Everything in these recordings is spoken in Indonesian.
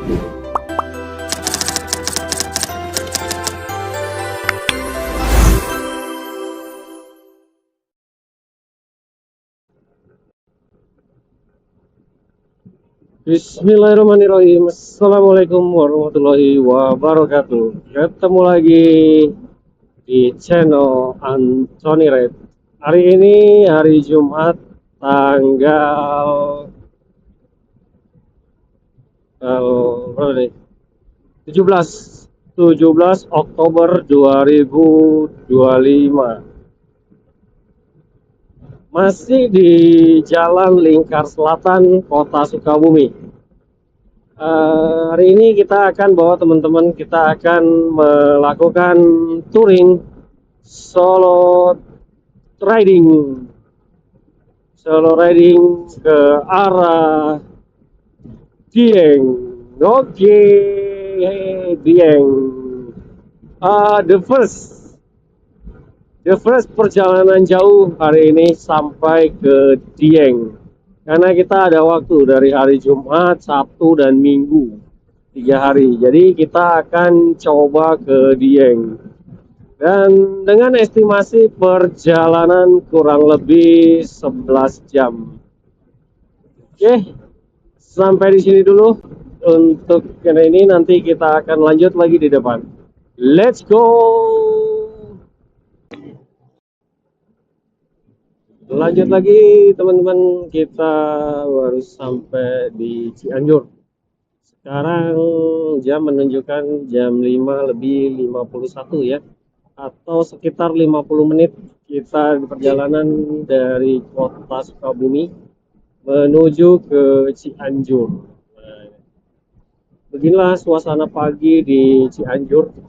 Bismillahirrahmanirrahim. Assalamualaikum warahmatullahi wabarakatuh. Ketemu lagi di channel Anthony Red. Hari ini hari Jumat tanggal berapa nih? 17 Oktober 2025. Masih di Jalan Lingkar Selatan, Kota Sukabumi. Hari ini kita akan bawa teman-teman, kita akan melakukan touring solo riding ke arah Dieng. Oke, Dieng. The first perjalanan jauh hari ini sampai ke Dieng. Karena kita ada waktu dari hari Jumat, Sabtu, dan Minggu, 3 hari. Jadi kita akan coba ke Dieng. Dan dengan estimasi perjalanan kurang lebih 11 jam. Oke, sampai di sini dulu. Untuk ini nanti kita akan lanjut lagi di depan. Let's go! Lanjut lagi teman-teman, kita baru sampai di Cianjur. Sekarang jam menunjukkan jam 5 lebih 51 ya, atau sekitar 50 menit kita di perjalanan dari kota Sukabumi menuju ke Cianjur. Nah, beginilah suasana pagi di Cianjur.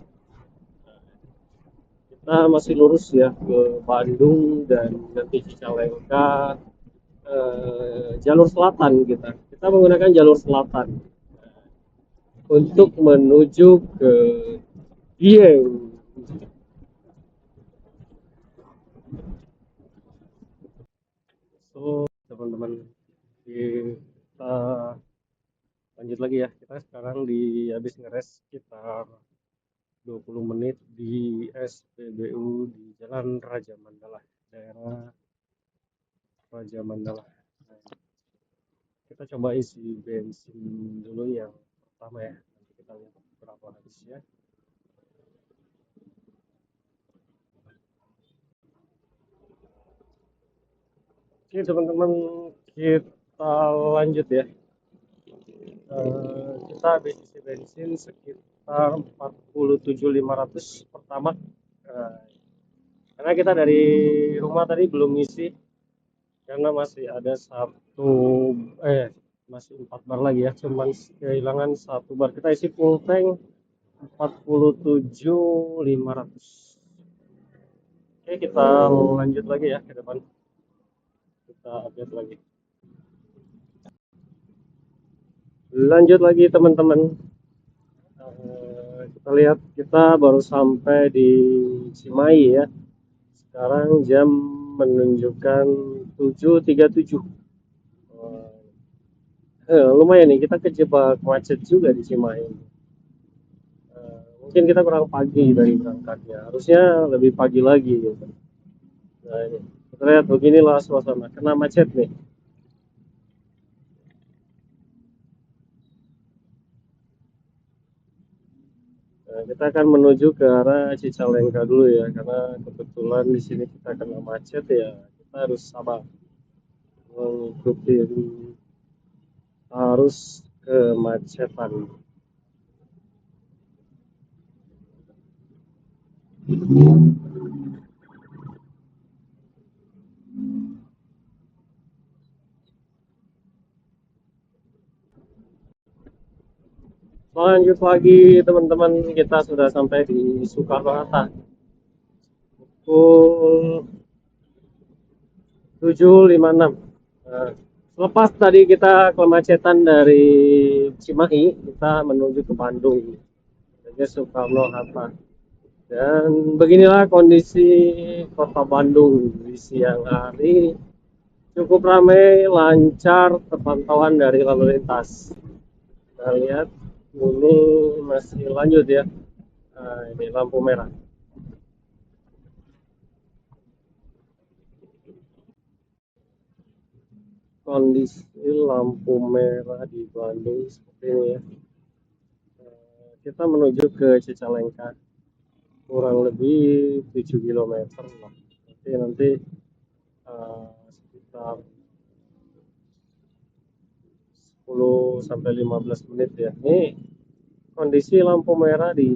Kita masih lurus ya ke Bandung dan nanti Cicalengka, jalur selatan kita menggunakan jalur selatan untuk menuju ke Dieng. So teman-teman, kita lanjut lagi ya. Kita sekarang habis ngeres sekitar 20 menit di SPBU di Jalan Raja Mandala, daerah Raja Mandala. Kita coba isi bensin dulu yang pertama ya, nanti kita lihat berapa habisnya. Oke teman-teman, kita lanjut ya. Kita habis isi bensin sekitar 47.500 pertama. Karena kita dari rumah tadi belum ngisi, karena masih ada masih 4 bar lagi ya, cuman kehilangan 1 bar. Kita isi full tank 47.500. Oke, kita lanjut lagi ya ke depan, kita update lagi. Lanjut lagi teman-teman, kita lihat kita baru sampai di Cimahi ya. Sekarang jam menunjukkan 7.37. Lumayan nih, kita kejebak macet juga di Cimahi. Mungkin kita kurang pagi dari berangkatnya, harusnya lebih pagi lagi gitu. Nah ini kita lihat, beginilah suasana, kena macet nih. Nah, kita akan menuju ke arah Cicalengka dulu ya, karena kebetulan di sini kita kena macet ya, kita harus sabar mengikuti arus kemacetan. Lanjut lagi teman-teman, kita sudah sampai di Soekarno-Hatta pukul 7.56. Lepas tadi kita kemacetan dari Cimahi, kita menuju ke Bandung, ke Soekarno-Hatta. Dan beginilah kondisi kota Bandung di siang hari, cukup ramai, lancar terpantauan dari lalu lintas. Kita lihat Ini masih lanjut ya. Ini lampu merah. Kondisi lampu merah di Bandung seperti ini ya. Kita menuju ke Cicalengka, kurang lebih 7 kilometer lah. Nanti sekitar 10 sampai 15 menit ya. Ini kondisi lampu merah di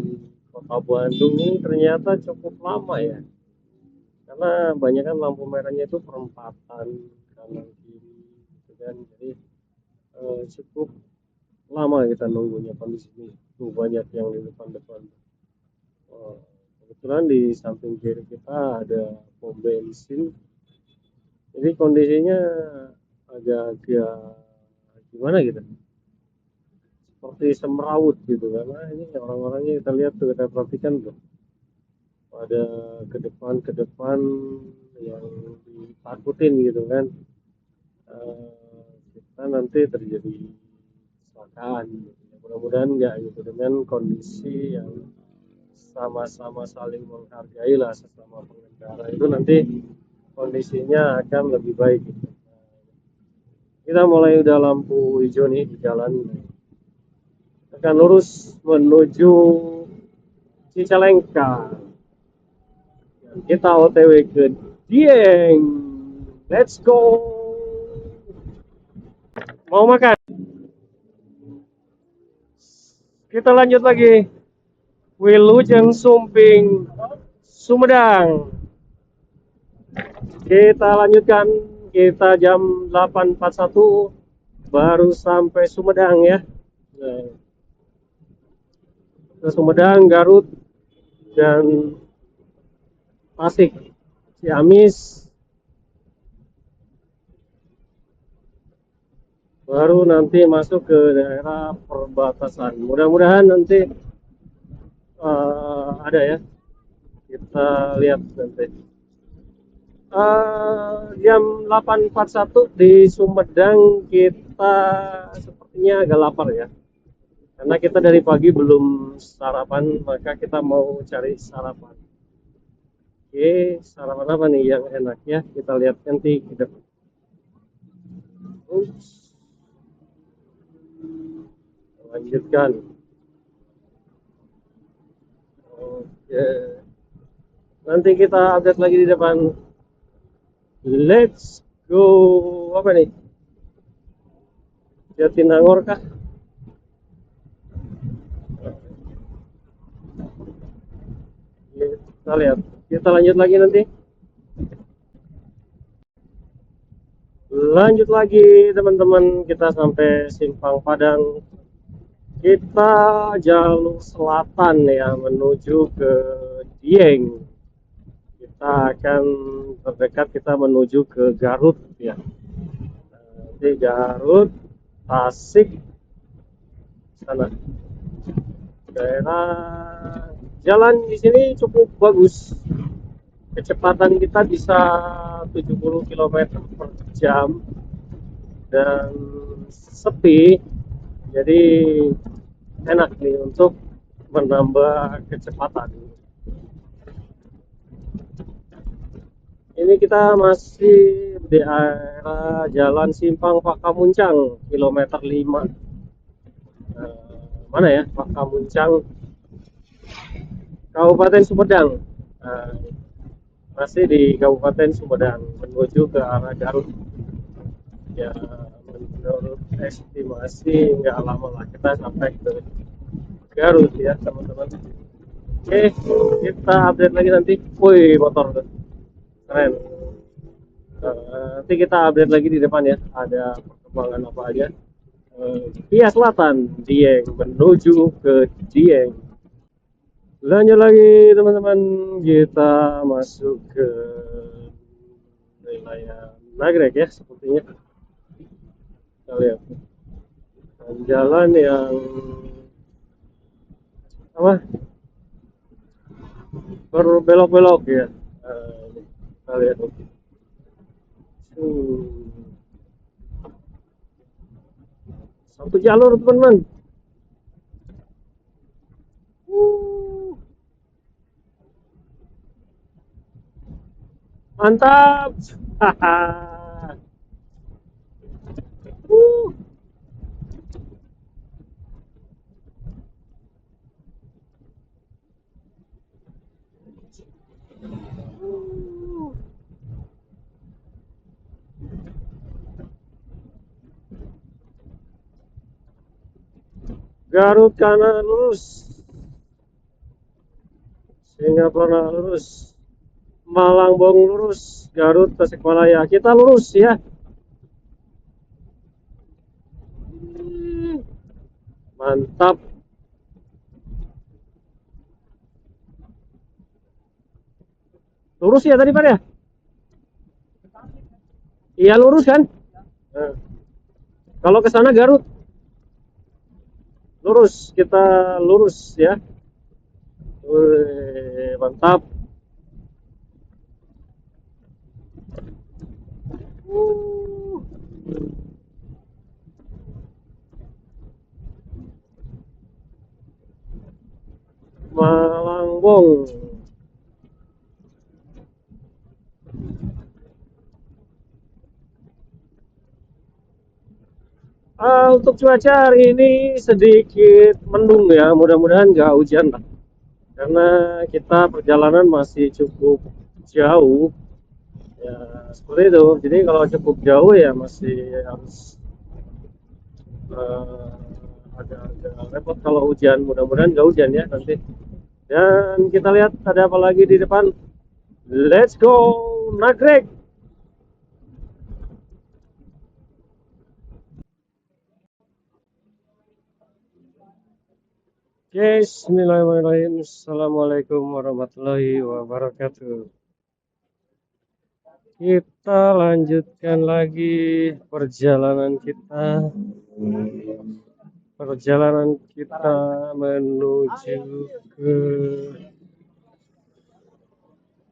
Kota Bandung ini ternyata cukup lama ya. Karena banyak kan lampu merahnya itu perempatan kanan kiri gitu kan. Jadi cukup lama kita nunggunya kondisi ini. Tuh banyak yang di depan-depan. Kebetulan di samping kiri kita ada pom bensin. Jadi kondisinya agak-agak gimana gitu, seperti semrawut gitu, karena ini orang-orangnya kita lihat tuh, kita perhatikan tuh pada ke depan yang ditakutin gitu kan. Kita nanti terjadi kecelakaan gitu. Mudah-mudahan enggak gitu, dengan kondisi yang sama-sama saling menghargai lah sesama pengendara, itu nanti kondisinya akan lebih baik gitu. Kita mulai udah lampu hijau nih di jalan, akan lurus menuju Cicalengka. Kita OTW ke Dieng. Let's go. Mau makan? Kita lanjut lagi. Wilujeng Sumping, Sumedang. Kita lanjutkan. Kita jam 8.41 baru sampai Sumedang ya. Nah, ke Sumedang, Garut, dan Tasik, Ciamis, baru nanti masuk ke daerah perbatasan. Mudah-mudahan nanti ada ya, kita lihat nanti. Jam 8.41 di Sumedang, kita sepertinya agak lapar ya, karena kita dari pagi belum sarapan, maka kita mau cari sarapan. Oke, sarapan apa nih yang enaknya, kita lihat nanti ke depan. Lanjutkan. Oke, nanti kita update lagi di depan. Let's go. Apa nih, Jatinangor kah? Kita lihat, kita lanjut lagi nanti. Lanjut lagi teman-teman, kita sampai Simpang Padang. Kita jalur selatan ya, menuju ke Dieng. Kita akan terdekat, kita menuju ke Garut ya. Di Garut, Tasik, sana. Daerah jalan di sini cukup bagus. Kecepatan kita bisa 70 km per jam dan sepi. Jadi enak nih untuk menambah kecepatan. Ini kita masih di area Jalan Simpang Pakamuncang, kilometer 5. Mana ya, Pakamuncang, Kabupaten Sumedang. Nah, masih di Kabupaten Sumedang menuju ke arah Garut. Ya, menurut estimasi nggak lama lah kita sampai ke Garut ya teman-teman. Oke, kita update lagi nanti. Wih, motor tuh keren. Nanti kita update lagi di depan ya, ada perkembangan apa aja. Via Selatan, Dieng menuju ke Dieng. Lanjut lagi teman-teman, kita masuk ke wilayah Nagrek ya sepertinya. Kita lihat jalan yang apa, berbelok-belok ya. Kita lihat. Satu jalur teman-teman. mantap. Haha. Uh, Garut kanan lurus, Singapura lurus, Malangbong lurus, Garut Tasikmalaya. Kita lurus ya. Mantap. Lurus ya tadi Pak ya? Iya lurus kan? Nah, kalau ke sana Garut, lurus. Kita lurus ya. Wih, mantap. Uh, Malangbong. Untuk cuaca hari ini sedikit mendung ya, mudah-mudahan nggak hujan lah. Karena kita perjalanan masih cukup jauh, ya seperti itu. Jadi kalau cukup jauh ya masih harus eh, agak-agak repot kalau hujan. Mudah-mudahan nggak hujan ya nanti. Dan kita lihat ada apa lagi di depan. Let's go, Nagrek! Bismillahirrahmanirrahim. Assalamualaikum warahmatullahi wabarakatuh. Kita lanjutkan lagi perjalanan kita. Perjalanan kita menuju ke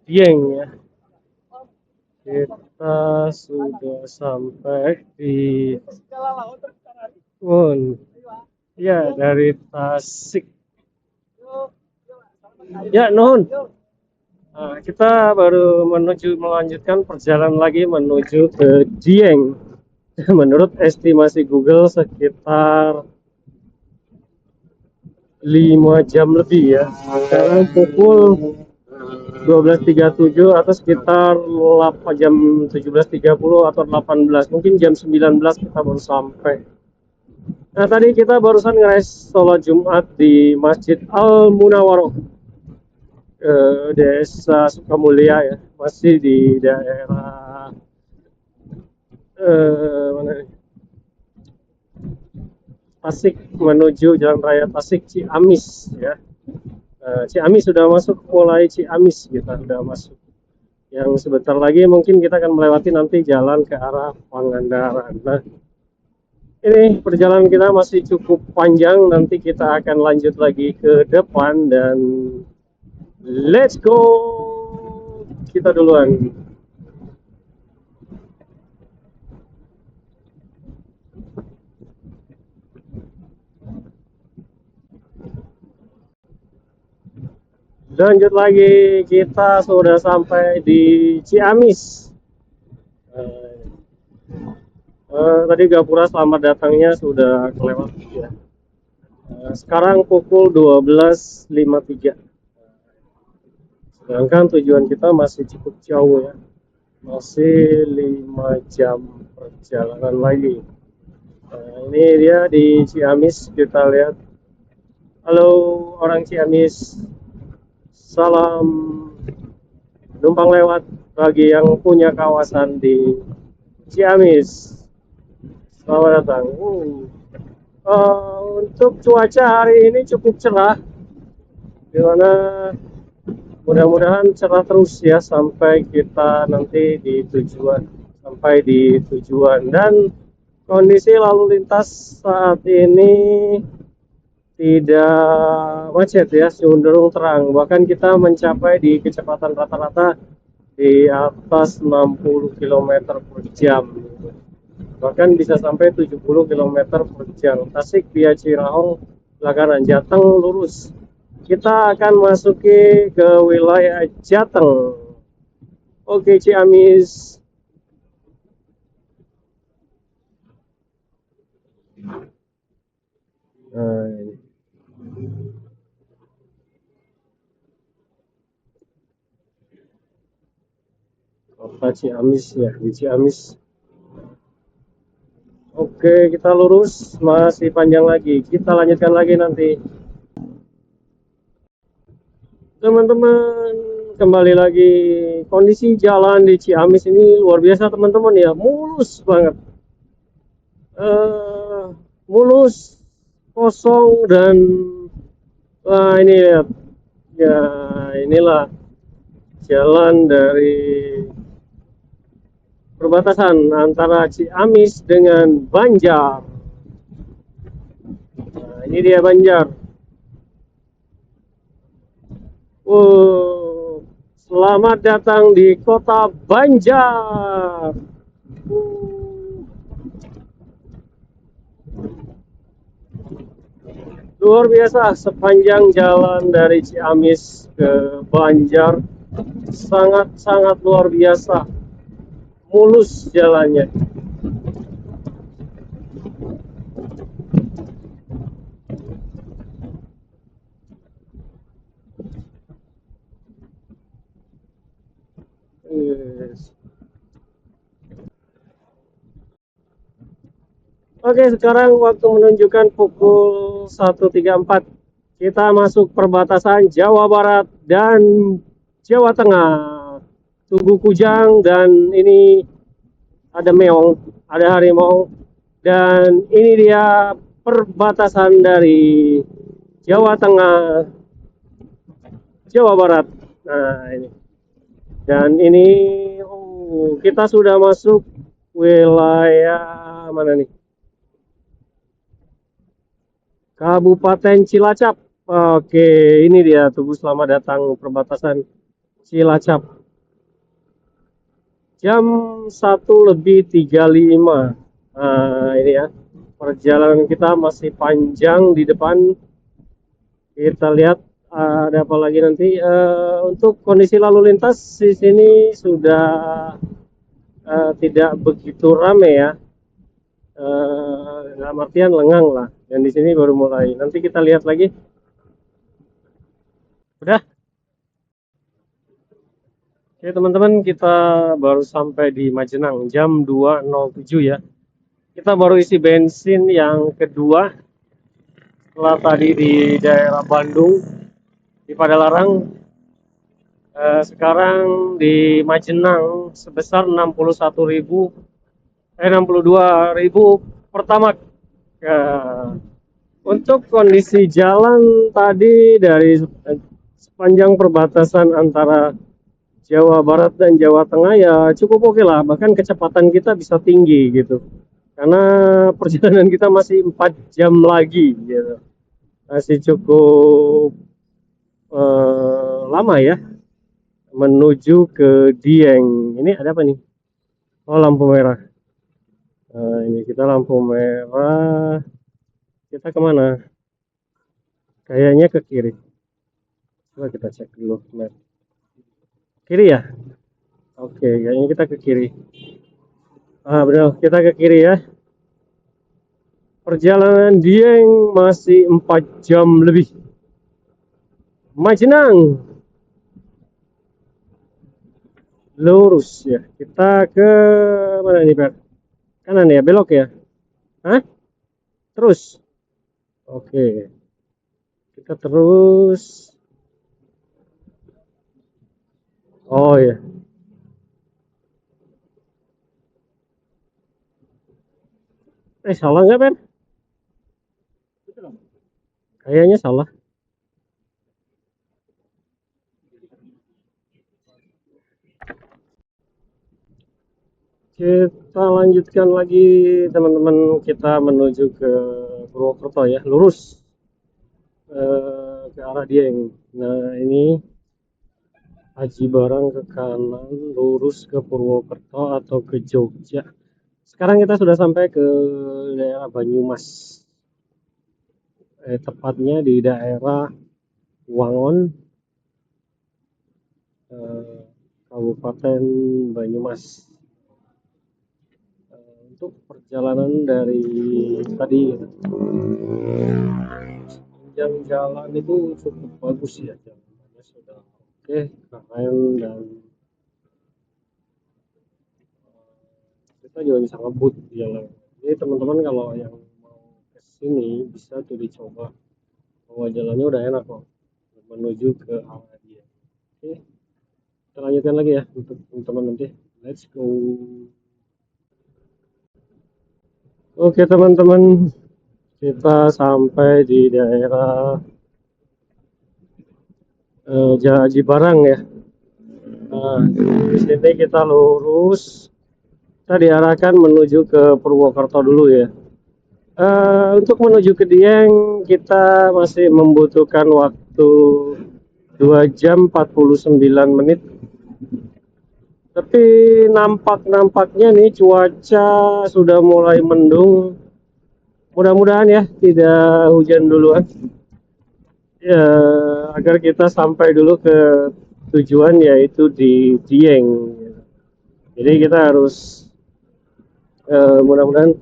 Dieng ya. Kita sudah sampai di ya dari Tasik. Ya, Nun. Nah, kita baru melanjutkan perjalanan lagi menuju ke Dieng. Menurut estimasi Google sekitar 5 jam lebih ya. Sekarang pukul 12.37 atau sekitar 8 jam 17.30 atau 18, mungkin jam 19 kita baru sampai. Nah tadi kita barusan ngeres sholat Jumat di Masjid Al Munawaroh, desa Sukamulya ya, masih di daerah mana nih? Tasik menuju Jalan Raya Tasik Ciamis ya. Ciamis sudah masuk, mulai Ciamis kita sudah masuk. Yang sebentar lagi mungkin kita akan melewati nanti jalan ke arah Pangandaran. Nah, ini perjalanan kita masih cukup panjang, nanti kita akan lanjut lagi ke depan dan let's go. Kita duluan. Lanjut lagi, kita sudah sampai di Ciamis. Tadi Gapura selamat datangnya sudah kelewat ya. Sekarang pukul 12.53. Sedangkan tujuan kita masih cukup jauh ya. Masih 5 jam perjalanan lagi. Ini dia di Ciamis, kita lihat. Halo orang Ciamis. Salam numpang lewat bagi yang punya kawasan di Ciamis. Selamat datang. Untuk cuaca hari ini cukup cerah, dimana mudah-mudahan cerah terus ya sampai kita nanti di tujuan, dan kondisi lalu lintas saat ini tidak macet ya, cenderung terang, bahkan kita mencapai di kecepatan rata-rata di atas 60 km per jam, bahkan bisa sampai 70 km per jam. Tasik via Cirahong belakang Jateng lurus. Kita akan masuki ke wilayah Jateng. Oke, Ciamis. Nah, ini. Kota Ciamis ya, di Ciamis. Oke, kita lurus, masih panjang lagi. Kita lanjutkan lagi nanti. Teman-teman, kembali lagi. Kondisi jalan di Ciamis ini luar biasa, teman-teman ya. Mulus banget. Eh, mulus, kosong, dan wah ini lihat. Ya, inilah jalan dari perbatasan antara Ciamis dengan Banjar. Nah, ini dia Banjar. Selamat datang di kota Banjar. Luar biasa, sepanjang jalan dari Ciamis ke Banjar sangat-sangat luar biasa, mulus jalannya. Yes. Oke, sekarang waktu menunjukkan pukul 1.34. Kita masuk perbatasan Jawa Barat dan Jawa Tengah. Tugu Kujang dan ini ada meong, ada harimau. Dan ini dia perbatasan dari Jawa Tengah, Jawa Barat. Nah, ini. Dan ini kita sudah masuk wilayah mana nih? Kabupaten Cilacap. Oke, ini dia Tugu Selamat Datang perbatasan Cilacap. Jam 1:35. Nah, ini ya. Perjalanan kita masih panjang di depan. Kita lihat ada apa lagi nanti. Untuk kondisi lalu lintas di sini sudah tidak begitu ramai ya. Dalam artian lengang lah. Dan di sini baru mulai. Nanti kita lihat lagi. Udah. Oke teman-teman, kita baru sampai di Majenang jam 2.07 ya. Kita baru isi bensin yang kedua setelah tadi di daerah Bandung di Padalarang. Sekarang di Majenang sebesar 62.000 pertamax. Untuk kondisi jalan tadi dari sepanjang perbatasan antara Jawa Barat dan Jawa Tengah ya cukup oke lah, bahkan kecepatan kita bisa tinggi gitu. Karena perjalanan kita masih 4 jam lagi gitu. Masih cukup lama ya menuju ke Dieng. Ini ada apa nih? Oh, lampu merah. Ini kita lampu merah. Kita kemana? Kayaknya ke kiri. Coba kita cek dulu map. Kiri ya? Oke, kayaknya kita ke kiri. Benar, kita ke kiri ya. Perjalanan Dieng masih 4 jam lebih. Majenang. Lurus ya. Kita ke mana nih, Pak? Kanan ya, belok ya? Hah? Terus? Oke. Kita terus. Oh ya. Salah nggak, Ben? Kayaknya salah. Kita lanjutkan lagi teman-teman, kita menuju ke Purwokerto ya, lurus ke arah Dieng. Nah ini Haji Barang ke kanan, lurus ke Purwokerto atau ke Jogja. Sekarang kita sudah sampai ke daerah Banyumas, tepatnya di daerah Wangon. Kabupaten Banyumas. Untuk perjalanan dari tadi, sepanjang jalan itu cukup bagus ya, jalannya sudah oke, keren, dan kita juga bisa ngebut di jalan. Jadi teman-teman kalau yang mau ke sini bisa tuh dicoba, bahwa jalannya udah enak kok menuju ke arah dia. Oke, kita lanjutkan lagi ya untuk teman-teman nanti. Let's go. Oke teman-teman, kita sampai di daerah Haji Barang ya. Nah, di sini kita lurus, kita diarahkan menuju ke Purwokerto dulu ya. Untuk menuju ke Dieng kita masih membutuhkan waktu 2 jam 49 menit. Tapi nampaknya nih cuaca sudah mulai mendung. Mudah-mudahan ya tidak hujan duluan. Ya, agar kita sampai dulu ke tujuan yaitu di Dieng. Jadi kita harus mudah-mudahan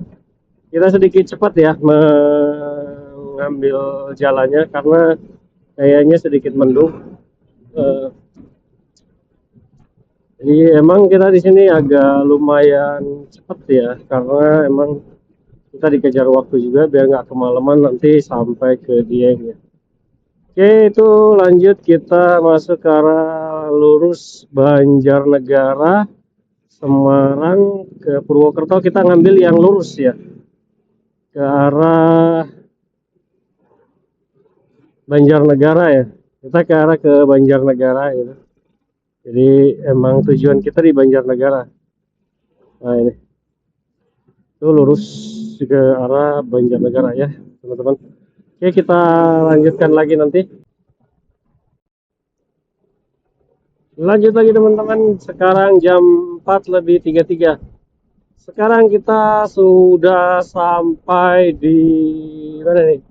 kita sedikit cepat ya mengambil jalannya karena kayaknya sedikit mendung. Jadi emang kita di sini agak lumayan cepat ya karena emang kita dikejar waktu juga biar nggak kemalaman nanti sampai ke Dieng ya. Oke, itu lanjut kita masuk ke arah lurus Banjarnegara, Semarang ke Purwokerto. Kita ngambil yang lurus ya, ke arah Banjarnegara ya. Kita ke arah ke Banjarnegara gitu. Jadi emang tujuan kita di Banjarnegara. Nah ini, itu lurus ke arah Banjarnegara ya, teman-teman. Oke, kita lanjutkan lagi nanti. Lanjut lagi teman-teman, sekarang jam 4:33. Sekarang kita sudah sampai di mana nih?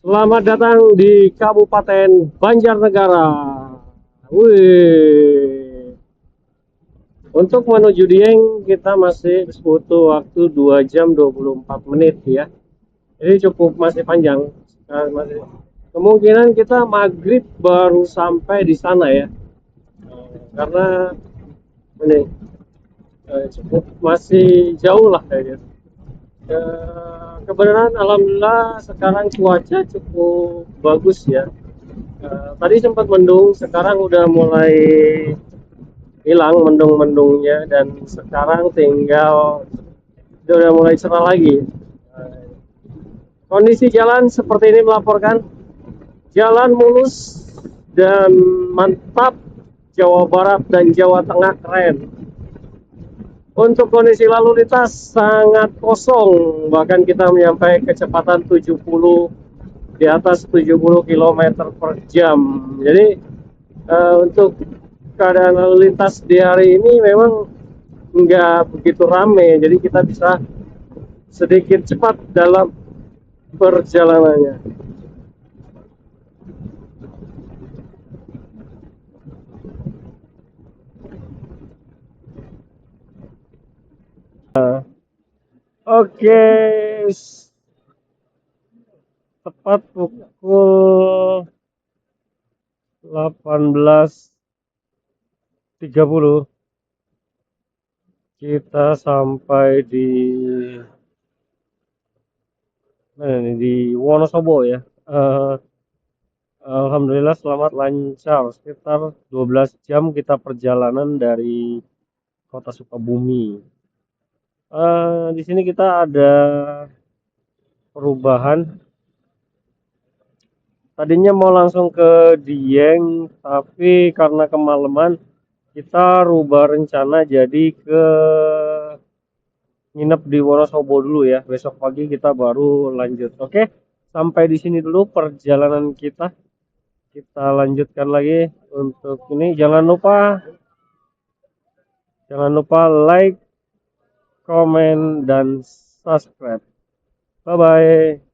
Selamat datang di Kabupaten Banjarnegara. Wih. Untuk menuju Dieng kita masih butuh waktu 2 jam 24 menit ya. Jadi cukup masih panjang. Kemungkinan kita maghrib baru sampai di sana ya. Karena ini cukup masih jauh lah kayaknya. Kebenaran alhamdulillah sekarang cuaca cukup bagus ya. Tadi sempat mendung, sekarang udah mulai hilang mendung-mendungnya dan sekarang tinggal udah mulai cerah lagi. Kondisi jalan seperti ini melaporkan jalan mulus dan mantap, Jawa Barat dan Jawa Tengah keren. Untuk kondisi lalu lintas sangat kosong, bahkan kita menyampai kecepatan 70 di atas 70 km per jam. Jadi untuk keadaan lalu lintas di hari ini memang nggak begitu rame, jadi kita bisa sedikit cepat dalam perjalanannya. Oke, tepat pukul 18.30 kita sampai di Wonosobo ya. Alhamdulillah selamat lancar, sekitar 12 jam kita perjalanan dari kota Sukabumi. Di sini kita ada perubahan. Tadinya mau langsung ke Dieng, tapi karena kemalaman kita rubah rencana jadi ke nginep di Wonosobo dulu ya. Besok pagi kita baru lanjut. Oke, sampai di sini dulu perjalanan kita. Kita lanjutkan lagi untuk ini. Jangan lupa like, komen, dan subscribe. Bye bye.